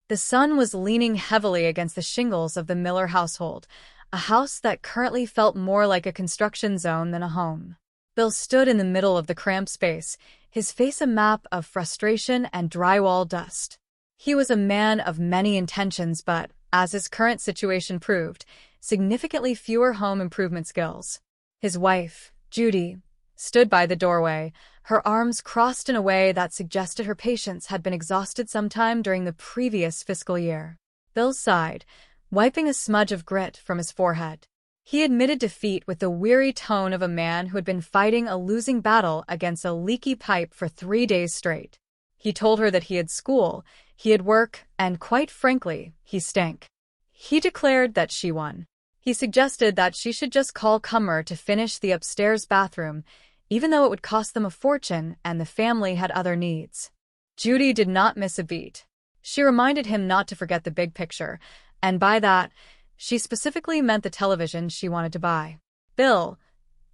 The sun was leaning heavily against the shingles of the Miller household, a house that currently felt more like a construction zone than a home. Bill stood in the middle of the cramped space, his face a map of frustration and drywall dust. He was a man of many intentions but, as his current situation proved, significantly fewer home improvement skills. His wife, Judy, stood by the doorway, her arms crossed in a way that suggested her patience had been exhausted sometime during the previous fiscal year. Bill sighed, wiping a smudge of grit from his forehead. He admitted defeat with the weary tone of a man who had been fighting a losing battle against a leaky pipe for 3 days straight. He told her that he had school, he had work, and quite frankly, he stank. He declared that she won. He suggested that she should just call Cummer to finish the upstairs bathroom, even though it would cost them a fortune and the family had other needs. Judy did not miss a beat. She reminded him not to forget the big picture, and by that, she specifically meant the television she wanted to buy. Bill,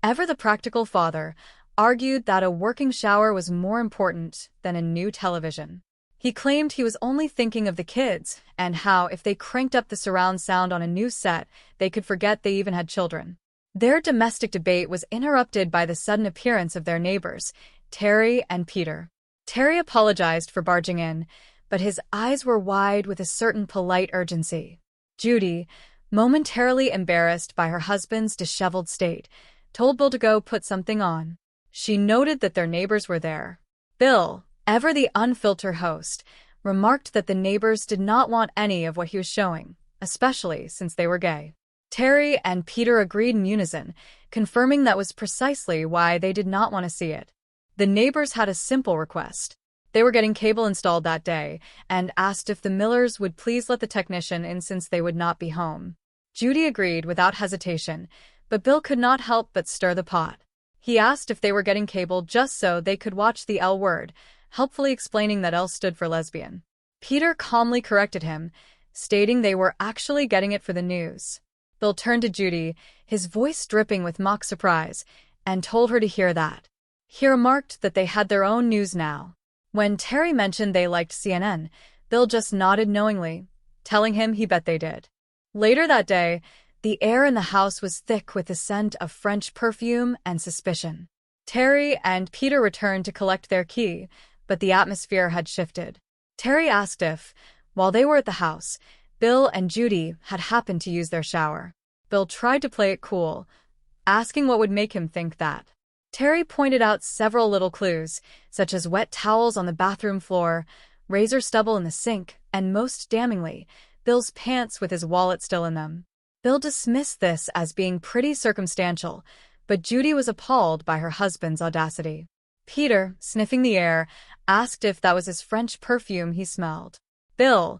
ever the practical father, argued that a working shower was more important than a new television. He claimed he was only thinking of the kids and how if they cranked up the surround sound on a new set, they could forget they even had children. Their domestic debate was interrupted by the sudden appearance of their neighbors, Terry and Peter. Terry apologized for barging in, but his eyes were wide with a certain polite urgency. Judy, momentarily embarrassed by her husband's disheveled state, told Bill to go put something on. She noted that their neighbors were there. Bill, ever the unfiltered host, remarked that the neighbors did not want any of what he was showing, especially since they were gay. Terry and Peter agreed in unison, confirming that was precisely why they did not want to see it. The neighbors had a simple request. They were getting cable installed that day, and asked if the Millers would please let the technician in since they would not be home. Judy agreed without hesitation, but Bill could not help but stir the pot. He asked if they were getting cable just so they could watch the L Word, helpfully explaining that L stood for lesbian. Peter calmly corrected him, stating they were actually getting it for the news. Bill turned to Judy, his voice dripping with mock surprise, and told her to hear that. He remarked that they had their own news now. When Terry mentioned they liked CNN, Bill just nodded knowingly, telling him he bet they did. Later that day, the air in the house was thick with the scent of French perfume and suspicion. Terry and Peter returned to collect their key, but the atmosphere had shifted. Terry asked if, while they were at the house, Bill and Judy had happened to use their shower. Bill tried to play it cool, asking what would make him think that. Terry pointed out several little clues, such as wet towels on the bathroom floor, razor stubble in the sink, and most damningly, Bill's pants with his wallet still in them. Bill dismissed this as being pretty circumstantial, but Judy was appalled by her husband's audacity. Peter, sniffing the air, asked if that was his French perfume he smelled. Bill,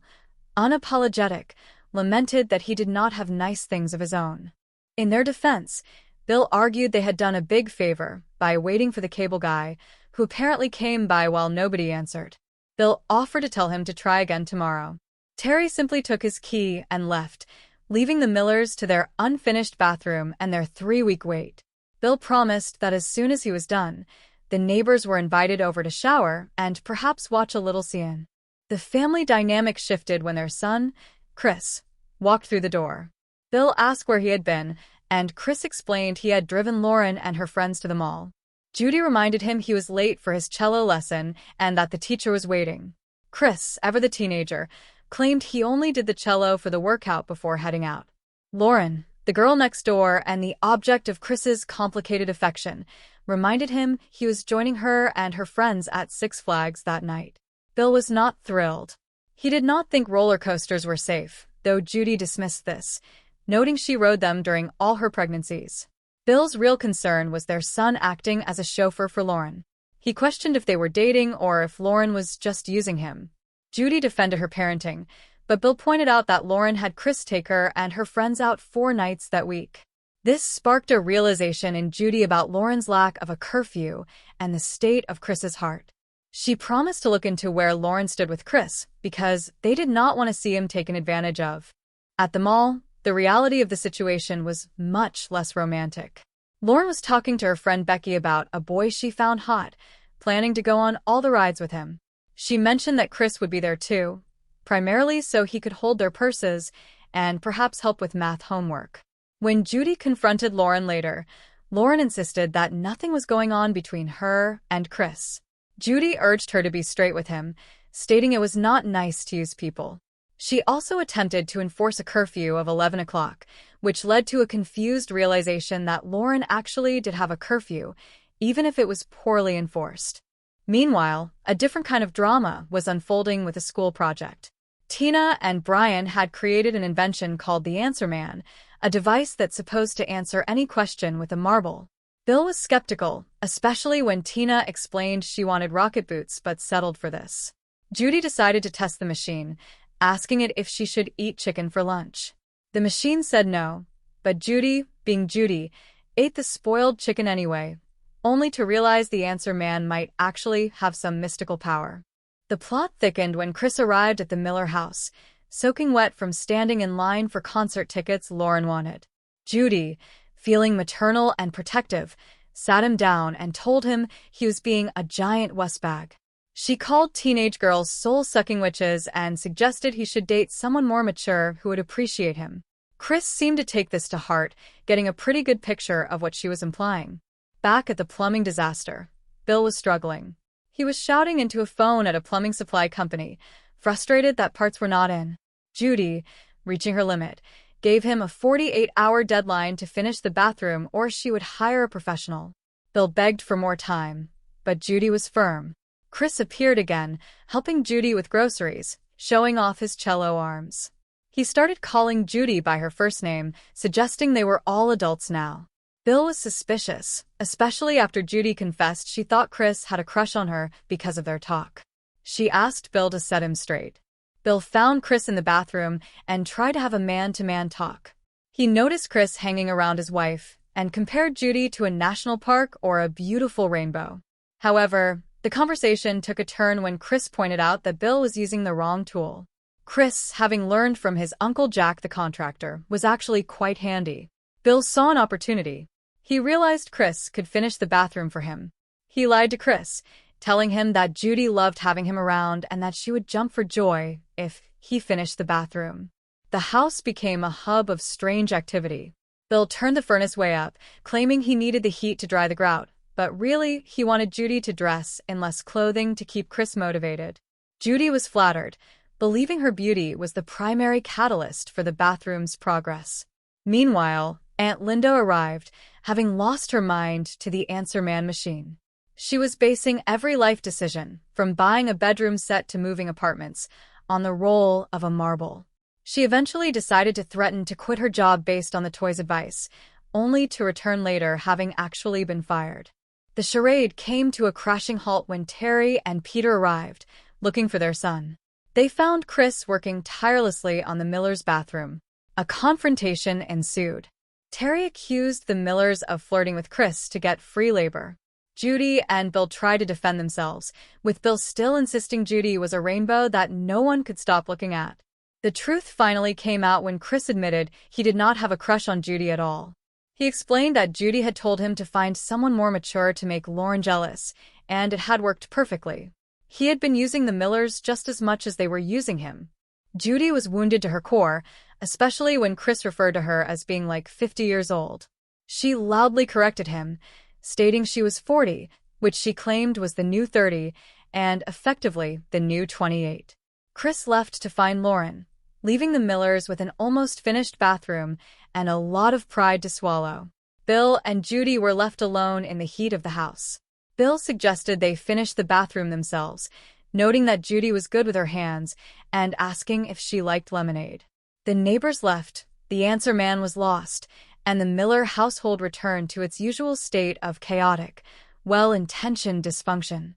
unapologetic, lamented that he did not have nice things of his own. In their defense, Bill argued they had done a big favor by waiting for the cable guy, who apparently came by while nobody answered. Bill offered to tell him to try again tomorrow. Terry simply took his key and left, leaving the Millers to their unfinished bathroom and their 3-week wait. Bill promised that as soon as he was done, the neighbors were invited over to shower and perhaps watch a little CNN. The family dynamic shifted when their son, Chris, walked through the door. Bill asked where he had been, and Chris explained he had driven Lauren and her friends to the mall. Judy reminded him he was late for his cello lesson and that the teacher was waiting. Chris, ever the teenager, claimed he only did the cello for the workout before heading out. Lauren, the girl next door and the object of Chris's complicated affection, reminded him he was joining her and her friends at Six Flags that night. Bill was not thrilled. He did not think roller coasters were safe, though Judy dismissed this, noting she rode them during all her pregnancies. Bill's real concern was their son acting as a chauffeur for Lauren. He questioned if they were dating or if Lauren was just using him. Judy defended her parenting, but Bill pointed out that Lauren had Chris take her and her friends out 4 nights that week. This sparked a realization in Judy about Lauren's lack of a curfew and the state of Chris's heart. She promised to look into where Lauren stood with Chris because they did not want to see him taken advantage of. At the mall, the reality of the situation was much less romantic. Lauren was talking to her friend Becky about a boy she found hot, planning to go on all the rides with him. She mentioned that Chris would be there too, primarily so he could hold their purses and perhaps help with math homework. When Judy confronted Lauren later, Lauren insisted that nothing was going on between her and Chris. Judy urged her to be straight with him, stating it was not nice to use people. She also attempted to enforce a curfew of 11 o'clock, which led to a confused realization that Lauren actually did have a curfew, even if it was poorly enforced. Meanwhile, a different kind of drama was unfolding with a school project. Tina and Brian had created an invention called the Answer Man, a device that's supposed to answer any question with a marble. Bill was skeptical, especially when Tina explained she wanted rocket boots but settled for this. Judy decided to test the machine, asking it if she should eat chicken for lunch. The machine said no, but Judy, being Judy, ate the spoiled chicken anyway, only to realize the Answer Man might actually have some mystical power. The plot thickened when Chris arrived at the Miller house, soaking wet from standing in line for concert tickets Lauren wanted. Judy, feeling maternal and protective, sat him down and told him he was being a giant wussbag. She called teenage girls soul-sucking witches and suggested he should date someone more mature who would appreciate him. Chris seemed to take this to heart, getting a pretty good picture of what she was implying. Back at the plumbing disaster, Bill was struggling. He was shouting into a phone at a plumbing supply company, frustrated that parts were not in. Judy, reaching her limit, gave him a 48-hour deadline to finish the bathroom or she would hire a professional. Bill begged for more time, but Judy was firm. Chris appeared again, helping Judy with groceries, showing off his cello arms. He started calling Judy by her first name, suggesting they were all adults now. Bill was suspicious, especially after Judy confessed she thought Chris had a crush on her because of their talk. She asked Bill to set him straight. Bill found Chris in the bathroom and tried to have a man-to-man talk. He noticed Chris hanging around his wife and compared Judy to a national park or a beautiful rainbow. However, the conversation took a turn when Chris pointed out that Bill was using the wrong tool. Chris, having learned from his Uncle Jack the contractor, was actually quite handy. Bill saw an opportunity. He realized Chris could finish the bathroom for him. He lied to Chris, telling him that Judy loved having him around and that she would jump for joy if he finished the bathroom. The house became a hub of strange activity. Bill turned the furnace way up, claiming he needed the heat to dry the grout, but really he wanted Judy to dress in less clothing to keep Chris motivated. Judy was flattered, believing her beauty was the primary catalyst for the bathroom's progress. Meanwhile, Aunt Linda arrived, having lost her mind to the Answer Man machine. She was basing every life decision, from buying a bedroom set to moving apartments, on the roll of a marble. She eventually decided to threaten to quit her job based on the toy's advice, only to return later having actually been fired. The charade came to a crashing halt when Terry and Peter arrived, looking for their son. They found Chris working tirelessly on the Millers' bathroom. A confrontation ensued. Terry accused the Millers of flirting with Chris to get free labor. Judy and Bill tried to defend themselves, with Bill still insisting Judy was a rainbow that no one could stop looking at. The truth finally came out when Chris admitted he did not have a crush on Judy at all. He explained that Judy had told him to find someone more mature to make Lauren jealous, and it had worked perfectly. He had been using the Millers just as much as they were using him. Judy was wounded to her core, especially when Chris referred to her as being like 50 years old. She loudly corrected him, stating she was 40, which she claimed was the new 30, and effectively the new 28. Chris left to find Lauren, leaving the Millers with an almost finished bathroom and a lot of pride to swallow. Bill and Judy were left alone in the heat of the house. Bill suggested they finish the bathroom themselves, noting that Judy was good with her hands and asking if she liked lemonade. The neighbors left, the Answer Man was lost, and the Miller household returned to its usual state of chaotic, well-intentioned dysfunction.